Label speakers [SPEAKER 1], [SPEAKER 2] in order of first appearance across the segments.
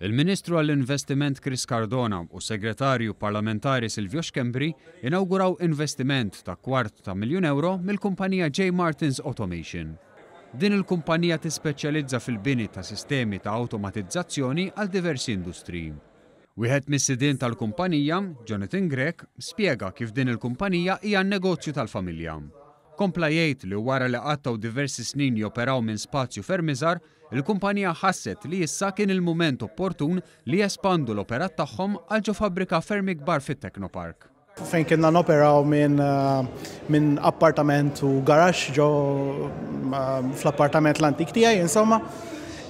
[SPEAKER 1] Il-Ministru għall-Investiment Chris Cardona u Segretarju Parlamentari Silvio Xkembri inauguraw investiment ta' €250,000 mill-kumpanija J. Martin's Automation. Din il-kumpanija tispeċjalizza fil-bini ta' sistemi ta' awtomatizzazzjoni għal diversi industriji. Wieħed mis-sidien tal-kumpanija, Jonathan Grek, spjega kif din il-kumpanija hija n-negozju tal-familja. Kompla jgħid li wara li qattaw diversi snin joperaw minn spazju ferm iżgħar, il-kumpanija ħasset li issa kien il-mument opportun li jespandu l-operat tagħhom għal ġo fabbrika ferm ikbar fit-Technopark.
[SPEAKER 2] Fejn kienna noperaw minn appartament u garax ġo fl-appartament l-antik tiegħi, insomma.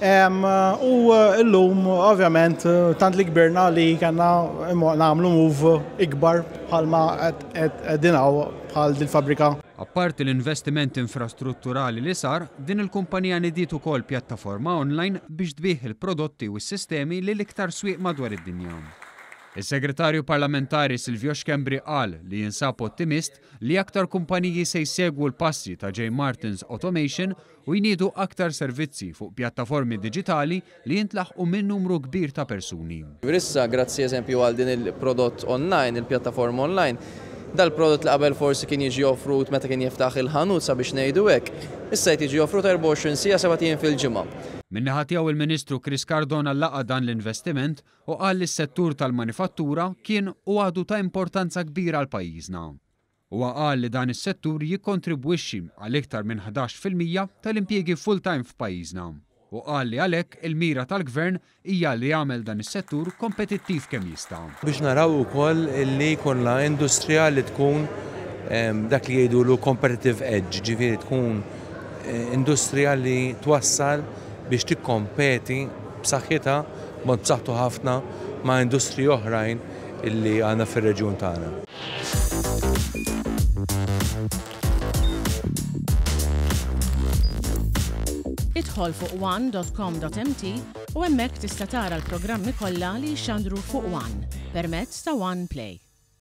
[SPEAKER 2] U llum ovvjament tant li kbirna li kellna nagħmlu move ikbar bħalma qegħdin bħal dil-fabrika.
[SPEAKER 1] Apparti l-investiment infrastrutturali li sar, din il-kumpanija nidiet ukoll pjattaforma online biex tbieħ il-prodotti u s-sistemi li l-iktar swieq madwar id-dinja. Is-Segretarju Parlamentari Silvio Xkembri qal li jinsab ottimist li aktar kumpaniji se jsegwu l-passi ta' J. Martin's Automation u jniedu aktar servizzi fuq pjattaformi diġitali li jintlaħqu minn numru kbir ta' persuni.
[SPEAKER 3] Issa, grazzi eżempju għal din il-prodott online, il-pjattaforma online, dal-prodott li qabel forsi kien jiġi offrut meta kien jiftaħ il-ħanut sabiex ngħidu hekk, issa qed jiġi offrut 24 siegħa 7 ijiem fil-ġimgħa.
[SPEAKER 1] Min-naħa tiegħu il-Ministru Chris Cardona laqa dan l-investiment u qal li s-settur tal-manifattura kien u għadu ta' importanza kbira għal pajjiżna. Huwa qal li dan is-settur jikkontribwixxi għal iktar minn 11% tal-impjiegi full-time f'pajjiżna. U qal li għalhekk il-mira tal-Gvern hija li jagħmel dan is-settur kompetittiv kemm jista'.
[SPEAKER 4] Biex naraw ukoll li jkollna industrija li tkun dak li jgħidulu competitive edge, ġifieri tkun industrija li twassal biex tikkompeti b'saħħitha mod b'saħħtu ħafna ma' industriji oħrajn illi għandna fir-reġjun tagħna.
[SPEAKER 5] Idħol fuq one.com.mt u hemmhekk tista' tara l-programmi kollha li jxandru fuq One permezz ta' One Play.